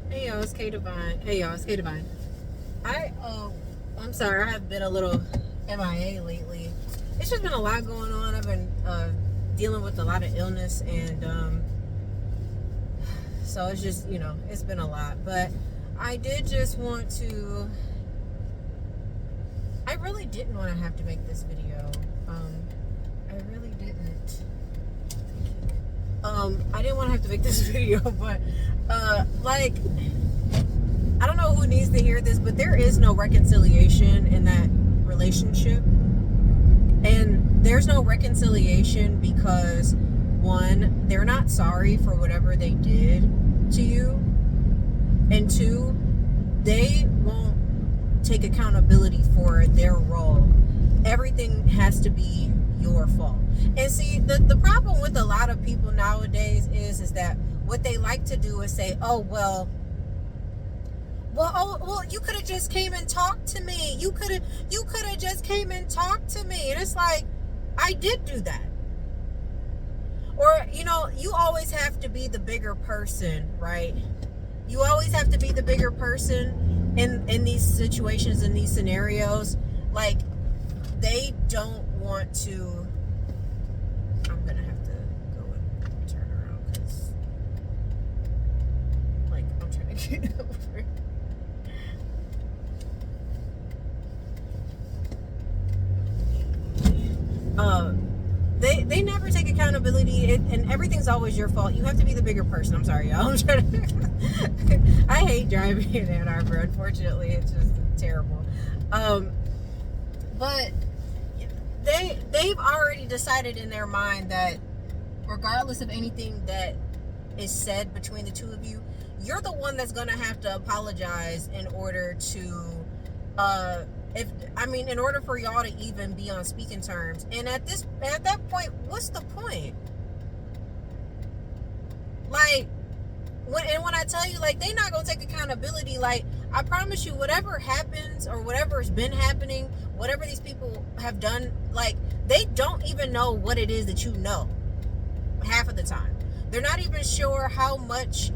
Hey y'all, it's K Divine. Hey y'all, it's K Divine. I I'm sorry, I have been a little MIA lately. It's just been a lot going on. I've been dealing with a lot of illness, and so it's just it's been a lot. But I did just want to. I really didn't want to have to make this video. I really didn't. I didn't want to have to make this video, but like, I don't know who needs to hear this, but there is no reconciliation in that relationship. And there's no reconciliation because, one, they're not sorry for whatever they did to you. And two, they won't take accountability for their role. Everything has to be your fault. And see, the problem with a lot of people nowadays is that what they like to do is say, well, you could have just came and talked to me. You could have just came and talked to me. And it's like, I did do that. Or, you always have to be the bigger person, right? You always have to be the bigger person in these situations, in these scenarios. Like, they don't want to. I'm gonna have to go and turn around because, like, I'm trying to get over. They never take accountability, and everything's always your fault. You have to be the bigger person. I'm sorry, y'all. I hate driving in Ann Arbor. Unfortunately, it's just terrible. But they've already decided in their mind that regardless of anything that is said between the two of you, you're the one that's gonna have to apologize in order to in order for y'all to even be on speaking terms. And at that point, what's the point? Like, when I tell you, like, they not gonna take accountability. Like, I promise you, whatever happens or whatever's been happening, whatever these people have done, like, they don't even know what it is that you know. Half of the time, they're not even sure how much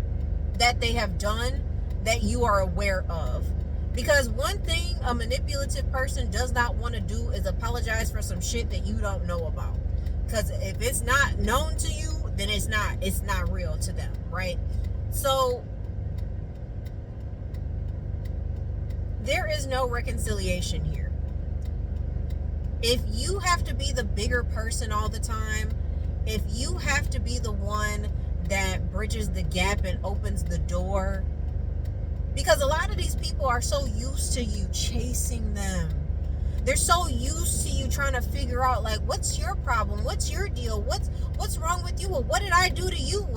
that they have done that you are aware of. Because one thing a manipulative person does not want to do is apologize for some shit that you don't know about. Because if it's not known to you, then it's not real to them, right? So there is no reconciliation here. If you have to be the bigger person all the time, if you have to be the one that bridges the gap and opens the door, because a lot of these people are so used to you chasing them. They're so used to you trying to figure out, like, what's your problem? What's your deal? What's wrong with you? Well, what did I do to you?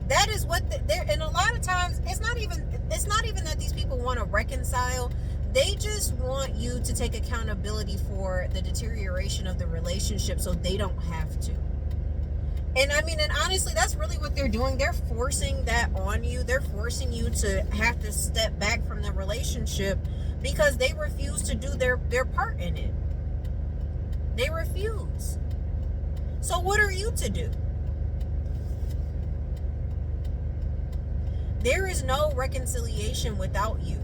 That is what they're. And a lot of times, it's not even that these people want to reconcile. They just want you to take accountability for the deterioration of the relationship, so they don't have to. And and honestly, that's really what they're doing. They're forcing that on you. They're forcing you to have to step back from the relationship because they refuse to do their part in it. They refuse. So what are you to do? There is no reconciliation without you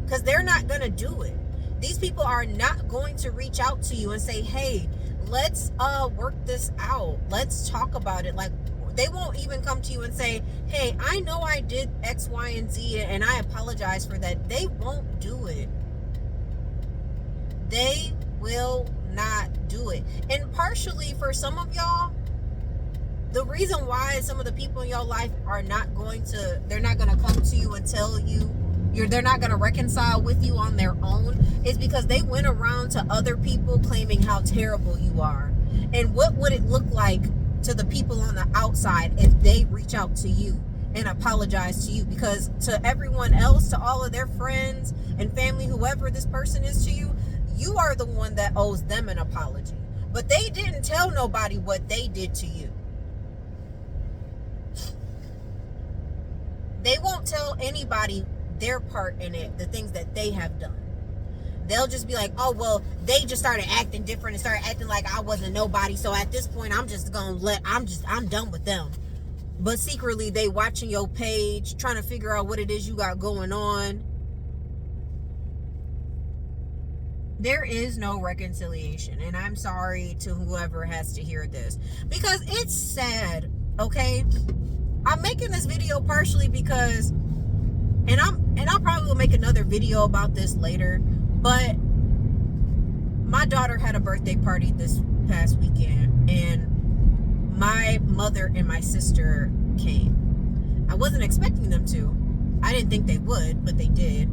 because they're not going to do it. These people are not going to reach out to you and say, hey, let's work this out. Let's talk about it. Like, they won't even come to you and say, hey, I know I did X, Y, and Z, and I apologize for that. They won't do it. They will not do it. And partially for some of y'all, the reason why some of the people in your life are not going to, they're not going to come to you and tell you, they're not going to reconcile with you on their own, is because they went around to other people claiming how terrible you are. And what would it look like to the people on the outside if they reach out to you and apologize to you? Because to everyone else, to all of their friends and family, whoever this person is to you, you are the one that owes them an apology. But they didn't tell nobody what they did to you. They won't tell anybody their part in it, the things that they have done. They'll just be like, oh, well, they just started acting different and started acting like I wasn't nobody. So at this point, I'm done with them. but secretly they watching your page, trying to figure out what it is you got going on. There is no reconciliation, and I'm sorry to whoever has to hear this, because it's sad, okay? I'm making this video partially because, and I'll probably will make another video about this later, but my daughter had a birthday party this past weekend, and my mother and my sister came. I wasn't expecting them to. I didn't think they would, but they did.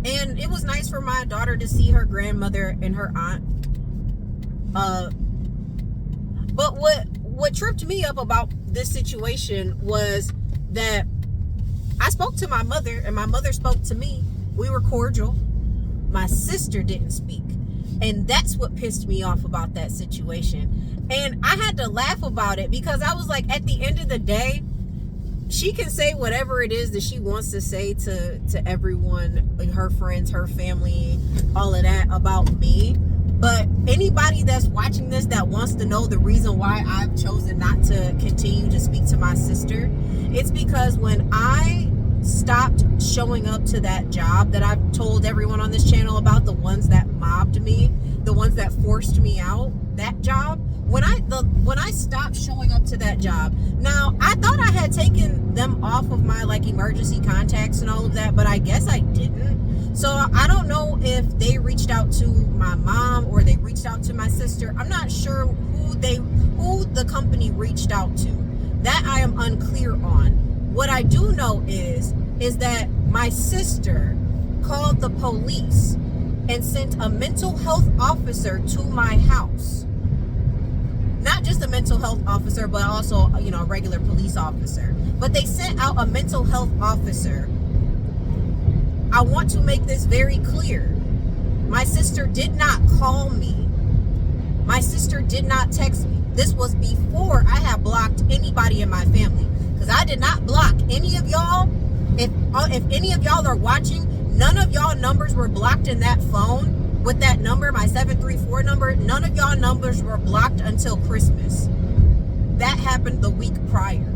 And it was nice for my daughter to see her grandmother and her aunt. But what tripped me up about this situation was that I spoke to my mother, and my mother spoke to me. We were cordial. My sister didn't speak. And that's what pissed me off about that situation. And I had to laugh about it, because I was like, at the end of the day, she can say whatever it is that she wants to say to everyone, her friends, her family, all of that about me. But anybody that's watching this that wants to know the reason why I've chosen not to continue to speak to my sister, it's because when I stopped showing up to that job that I've told everyone on this channel about, the ones that mobbed me, the ones that forced me out, that job, when I stopped showing up to that job, now I thought I had taken them off of my like emergency contacts and all of that, but I guess I didn't. So I don't know if they reached out to my mom or they reached out to my sister. I'm not sure who the company reached out to. That I am unclear on. What I do know is that my sister called the police and sent a mental health officer to my house. Not just a mental health officer, but also, a regular police officer. But they sent out a mental health officer. I want to make this very clear. My sister did not call me. My sister did not text me. This was before I had blocked anybody in my family. Because I did not block any of y'all. If any of y'all are watching, none of y'all numbers were blocked in that phone. With that number, my 734 number, none of y'all numbers were blocked until Christmas. That happened the week prior.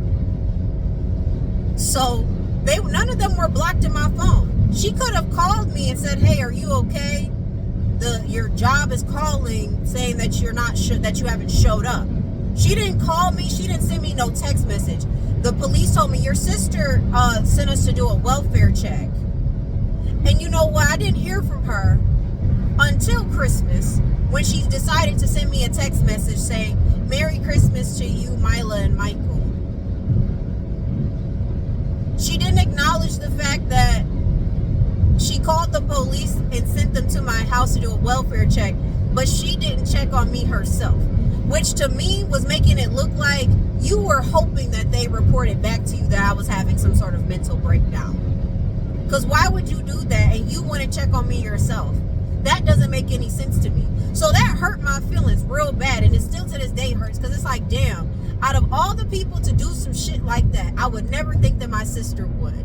So none of them were blocked in my phone. She could have called me and said, "Hey, are you okay? Your job is calling saying that that you haven't showed up." She didn't call me. She didn't send me no text message. The police told me, "Your sister sent us to do a welfare check." And you know what? I didn't hear from her until Christmas, when she decided to send me a text message saying, "Merry Christmas to you, Mila and Michael." She didn't acknowledge the fact that she called the police and sent them to my house to do a welfare check, but she didn't check on me herself, which to me was making it look like you were hoping that they reported back to you that I was having some sort of mental breakdown. Because why would you do that and you want to check on me yourself? That doesn't make any sense to me. So that hurt my feelings real bad, and it still to this day hurts, because it's like, damn, out of all the people to do some shit like that, I would never think that my sister would,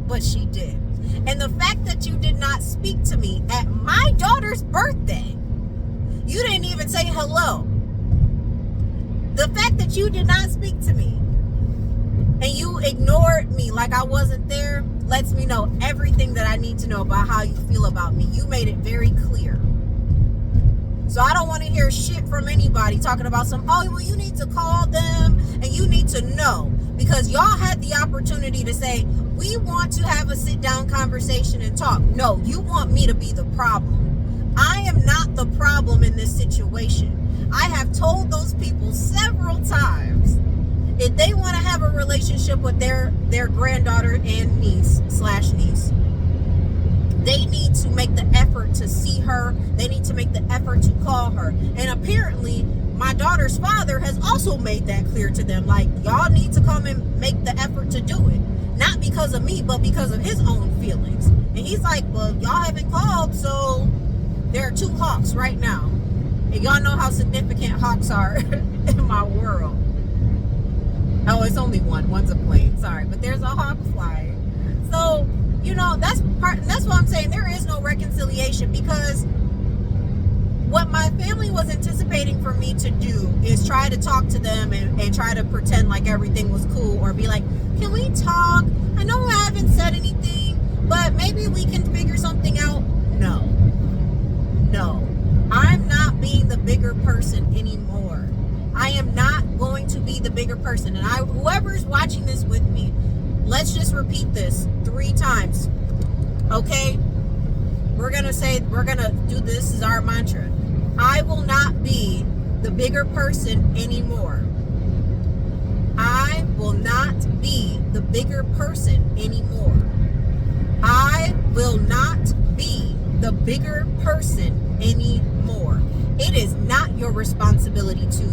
but she did. And the fact that you did not speak to me at my daughter's birthday, you didn't even say hello. The fact that you did not speak to me and you ignored me like I wasn't there lets me know everything that I need to know about how you feel about me. You made it very clear. So I don't want to hear shit from anybody talking about you need to call them and you need to know, because y'all had the opportunity to say, we want to have a sit down conversation and talk. No, you want me to be the problem. I am not the problem in this situation. I have told those people several times, if they want to have a relationship with their granddaughter and niece, they need to make the effort to see her. They need to make the effort to call her. And apparently, my daughter's father has also made that clear to them. Like, y'all need to come and make the effort to do it. Not because of me, but because of his own feelings. And he's like, well, y'all haven't called, so there are 2 hawks right now. And y'all know how significant hawks are in my world. Oh, it's only one. One's a plane. Sorry, but there's a hawk flying. So, that's what I'm saying. There is no reconciliation, because what my family was anticipating for me to do is try to talk to them and try to pretend like everything was cool, or be like, can we talk? I know I haven't said anything, but maybe we can figure something out. No. I'm not being the bigger person anymore. I am not going to be the bigger person. And whoever's watching this with me, let's just repeat this 3 times. Okay? We're going to do this as our mantra. I will not be the bigger person anymore. I will not be the bigger person anymore. I will not be the bigger person anymore. It is not your responsibility to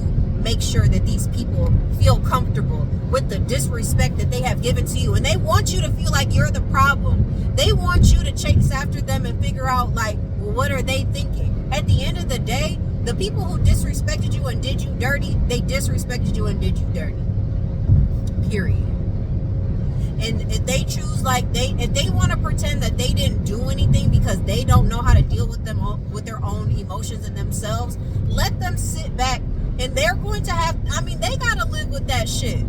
make sure that these people feel comfortable with the disrespect that they have given to you. And they want you to feel like you're the problem. They want you to chase after them and figure out, like, well, what are they thinking? At the end of the day, the people who disrespected you and did you dirty, they disrespected you and did you dirty. Period. And if they choose, if they want to pretend that they didn't do anything because they don't know how to deal with with their own emotions and themselves, let them sit back, and they're going to they got to live with that shit.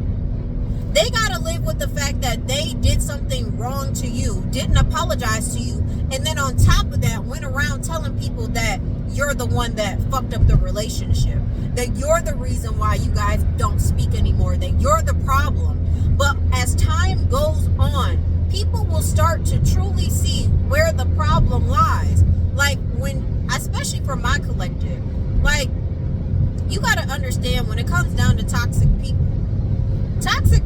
They got to live with the fact that they did something wrong to you, didn't apologize to you, and then on top of that went around telling people that you're the one that fucked up the relationship, that you're the reason why you guys don't speak anymore, that you're the problem. But as time goes on, people will start to truly see where the problem lies. Like, especially for my collective, you got to understand, when it comes down to toxic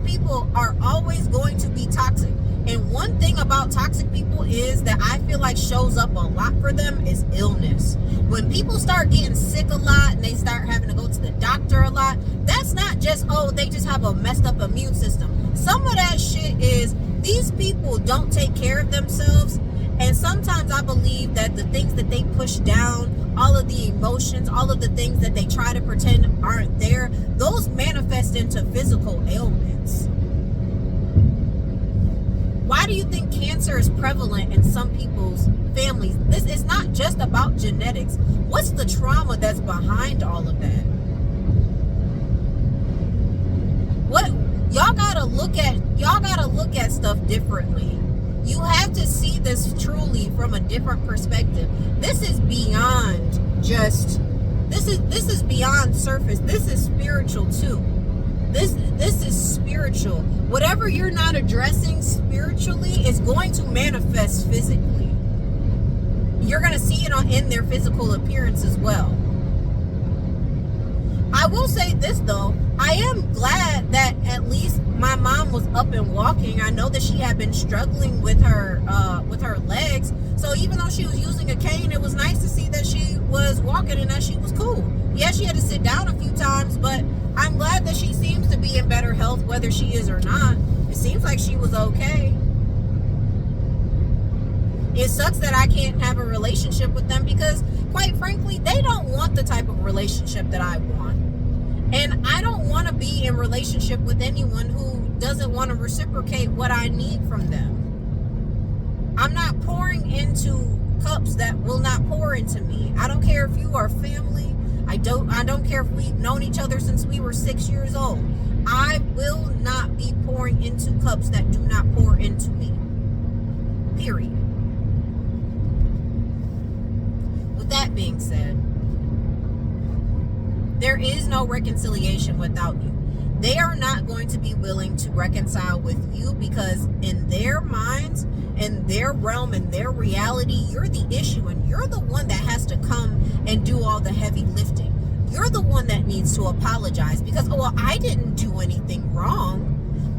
people are always going to be toxic. And one thing about toxic people is that I feel like shows up a lot for them is illness. When people start getting sick a lot and they start having to go to the doctor a lot, that's not just, they just have a messed up immune system. Some of that shit is these people don't take care of themselves. And sometimes I believe that the things that they push down, all of the emotions, all of the things that they try to pretend aren't there, those manifest into physical ailments. Why do you think cancer is prevalent in some people's families? This is not just about genetics. What's the trauma that's behind all of that? Y'all gotta look at stuff differently. You have to see this truly from a different perspective. This is beyond this is beyond surface. This is spiritual too. This is spiritual. Whatever you're not addressing spiritually is going to manifest physically. You're going to see it in their physical appearance as well. I will say this though, I am glad that at least my mom was up and walking. I know that she had been struggling with her legs. So even though she was using a cane, it was nice to see that she was walking and that she was cool. Yeah, she had to sit down a few times, but I'm glad that she seems to be in better health, whether she is or not. It seems like she was okay. It sucks that I can't have a relationship with them because, quite frankly, they don't want the type of relationship that I want. And I don't want to be in relationship with anyone who doesn't want to reciprocate what I need from them. I'm not pouring into cups that will not pour into me. I don't care if you are family. I don't care if we've known each other since we were 6 years old. I will not be pouring into cups that do not pour into me. Period. With that being said, there is no reconciliation without you. They are not going to be willing to reconcile with you because in their minds, in their realm, in their reality, you're the issue and you're the one that has to come and do all the heavy lifting. You're the one that needs to apologize because, I didn't do anything wrong.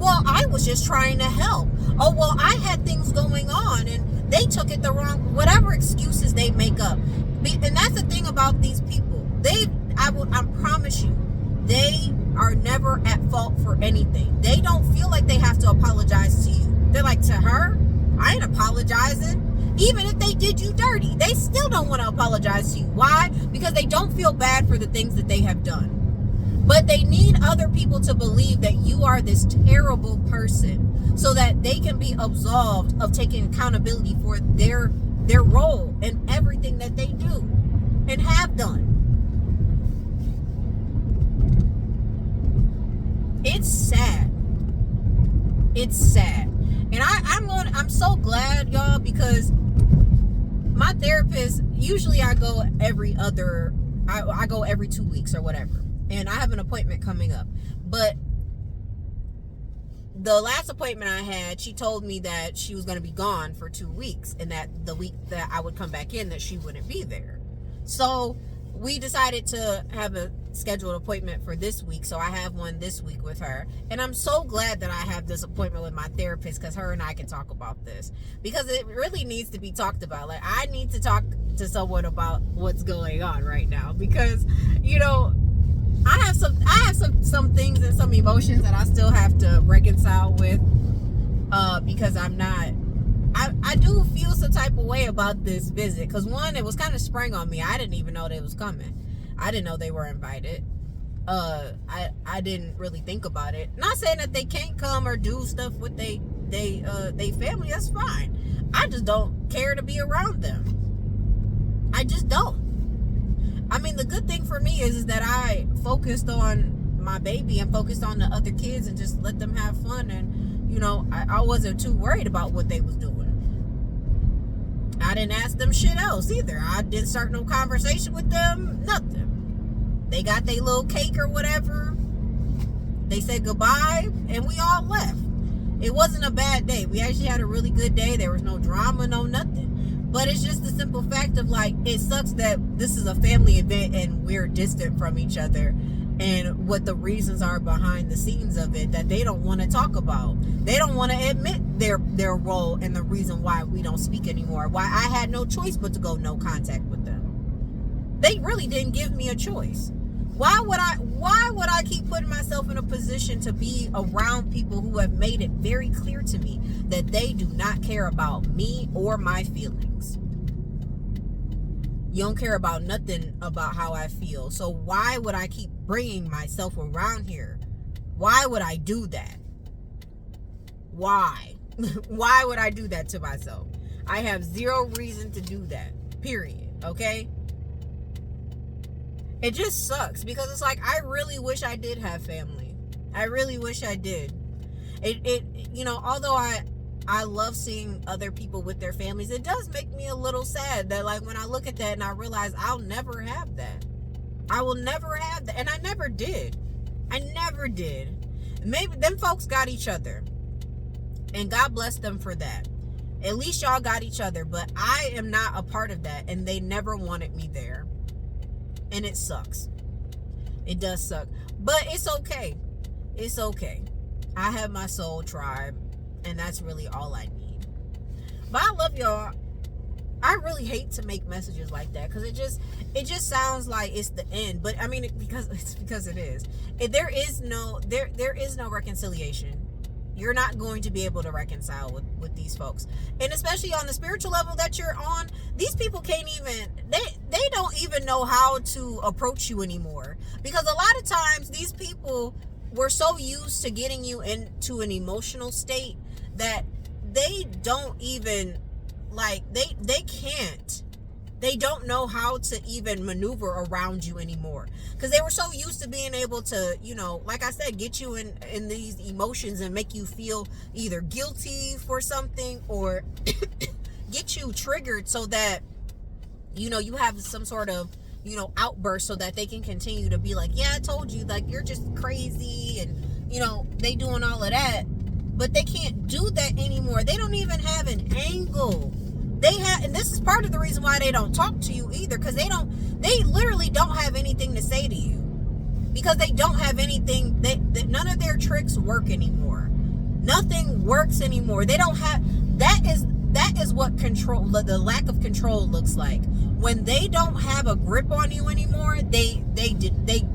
I was just trying to help. I had things going on and they took it the wrong, whatever excuses they make up. And that's the thing about these people. I promise you, they are never at fault for anything. They don't feel like they have to apologize to you. They're like, to her, I ain't apologizing. Even if they did you dirty, they still don't want to apologize to you. Why? Because they don't feel bad for the things that they have done. But they need other people to believe that you are this terrible person so that they can be absolved of taking accountability for their role in everything that they do and have done. It's sad. It's sad. And I'm so glad, y'all, because my therapist, usually I go every 2 weeks or whatever. And I have an appointment coming up. But the last appointment I had, she told me that she was going to be gone for 2 weeks, and that the week that I would come back in, that she wouldn't be there. So we decided to have a scheduled appointment for this week. So I have one this week with her, and I'm so glad that I have this appointment with my therapist, because her and I can talk about this, because it really needs to be talked about. Like, I need to talk to someone about what's going on right now, because, you know, I have some things and some emotions that I still have to reconcile with, because I do feel some type of way about this visit, because one, it was kind of sprung on me. I didn't even know they was coming. I didn't know they were invited. I didn't really think about it. Not saying that they can't come or do stuff with they family. That's fine. I just don't care to be around them. I just don't. I mean, the good thing for me is that I focused on my baby and focused on the other kids and just let them have fun. And, you know, I wasn't too worried about what they was doing. I didn't ask them shit else either. I didn't start no conversation with them. Nothing. They got their little cake or whatever. They said goodbye and we all left. It wasn't a bad day. We actually had a really good day. There was no drama, no nothing. But it's just the simple fact of, like, it sucks that this is a family event and we're distant from each other, and what the reasons are behind the scenes of it that they don't want to talk about. They don't want to admit their role and the reason why we don't speak anymore. Why I had no choice but to go no contact with them. They really didn't give me a choice. Why would I keep putting myself in a position to be around people who have made it very clear to me that they do not care about me or my feelings? You don't care about nothing about how I feel. So why would I keep bringing myself around here? Why would I do that? Why? Why would I do that to myself? I have zero reason to do that. Period. Okay? It just sucks, because it's like, I really wish I did have family. I really wish I did. It you know, although I love seeing other people with their families, it does make me a little sad that, like, when I look at that and I realize I'll never have that. I will never have that. And I never did. I never did. Maybe them folks got each other, and God bless them for that. At least y'all got each other, but I am not a part of that, and they never wanted me there. And it sucks. It does suck. But it's okay. It's okay. I have my soul tribe, and that's really all I need. But I love y'all. I really hate to make messages like that, because it just sounds like it's the end. But I mean, because it is. There is no reconciliation. You're not going to be able to reconcile with these folks. And especially on the spiritual level that you're on, these people can't even, they don't even know how to approach you anymore. Because a lot of times these people were so used to getting you into an emotional state that they don't even, like, they don't know how to even maneuver around you anymore, because they were so used to being able to, you know, like I said, get you in these emotions and make you feel either guilty for something or get you triggered so that, you know, you have some sort of, you know, outburst so that they can continue to be like, yeah, I told you, like, you're just crazy, and, you know, they doing all of that. But they can't do that anymore. They don't even have an angle. And this is part of the reason why they don't talk to you either, because they literally don't have anything to say to you, because they don't have anything, none of their tricks work anymore. Nothing works anymore. They don't have, that is what control, the lack of control looks like. When they don't have a grip on you anymore, they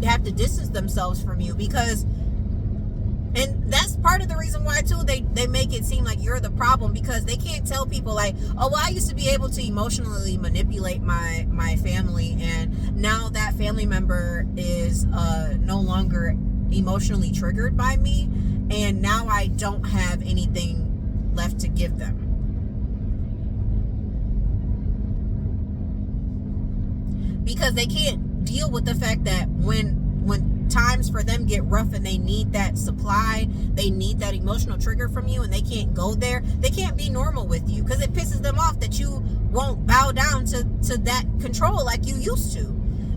have to distance themselves from you, because, and that's part of the reason why too they make it seem like you're the problem, because they can't tell people like, oh, well, I used to be able to emotionally manipulate my family, and now that family member is no longer emotionally triggered by me, and now I don't have anything left to give them. Because they can't deal with the fact that when times for them get rough and they need that supply, they need that emotional trigger from you, and they can't go there, they can't be normal with you because it pisses them off that you won't bow down to that control like you used to.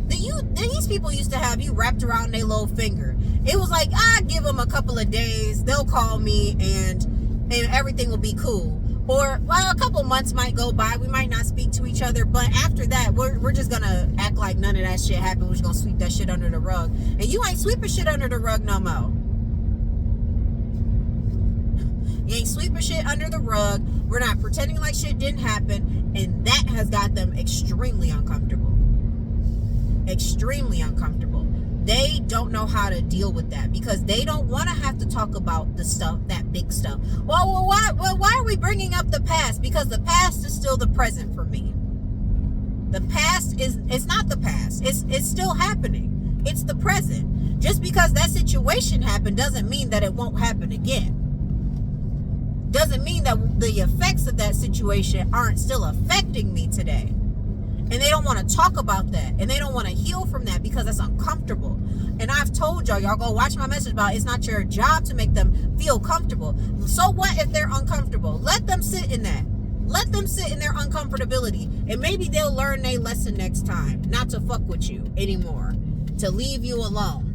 These people used to have you wrapped around their little finger. It was like, I give them a couple of days, they'll call me and everything will be cool. Or, well, a couple months might go by, we might not speak to each other, but after that, we're just gonna act like none of that shit happened. We're just gonna sweep that shit under the rug. And you ain't sweeping shit under the rug no more. You ain't sweeping shit under the rug. We're not pretending like shit didn't happen. And that has got them extremely uncomfortable. Extremely uncomfortable. They don't know how to deal with that because they don't want to have to talk about the stuff, that big stuff. Well, why are we bringing up the past? Because the past is still the present for me. The past it's not the past. It's still happening. It's the present. Just because that situation happened doesn't mean that it won't happen again. Doesn't mean that the effects of that situation aren't still affecting me today. And they don't want to talk about that. And they don't want to heal from that because that's uncomfortable. And I've told y'all go watch my message about it's not your job to make them feel comfortable. So what if they're uncomfortable? Let them sit in that. Let them sit in their uncomfortability. And maybe they'll learn their lesson next time. Not to fuck with you anymore. To leave you alone.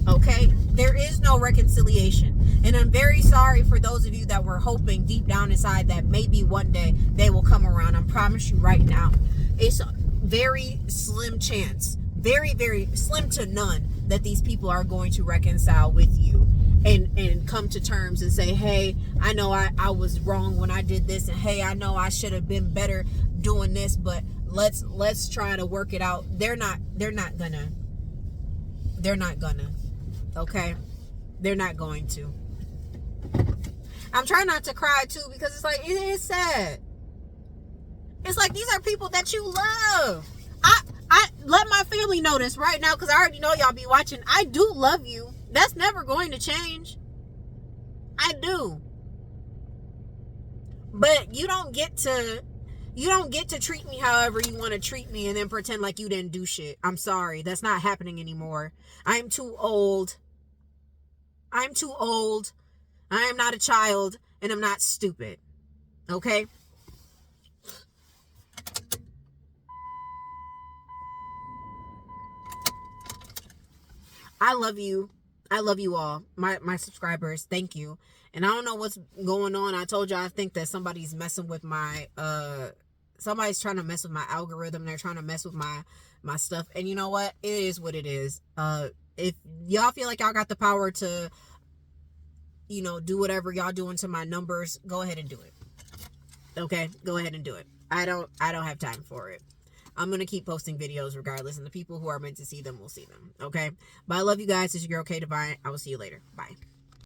Okay? There is no reconciliation. And I'm very sorry for those of you that were hoping deep down inside that maybe one day they will come around. I promise you right now, it's a very slim chance, very, very slim to none that these people are going to reconcile with you and come to terms and say, hey, I know I was wrong when I did this, and hey, I know I should have been better doing this, but let's try to work it out. They're not gonna. Okay? They're not going to. I'm trying not to cry too because it's like, it is sad. It's like, these are people that you love. I let my family know this right now because I already know y'all be watching. I do love you. That's never going to change. I do. But you don't get to treat me however you want to treat me and then pretend like you didn't do shit. I'm sorry. That's not happening anymore. I'm too old. I am not a child, and I'm not stupid. Okay? I love you. I love you all. My subscribers. Thank you. And I don't know what's going on. I told you I think that somebody's messing with my somebody's trying to mess with my algorithm. They're trying to mess with my stuff. And you know what? It is what it is. If y'all feel like y'all got the power to, do whatever y'all doing to my numbers, go ahead and do it. Okay? Go ahead and do it. I don't have time for it. I'm going to keep posting videos regardless, and the people who are meant to see them will see them. Okay? But I love you guys. This is your girl, K Divine. I will see you later. Bye.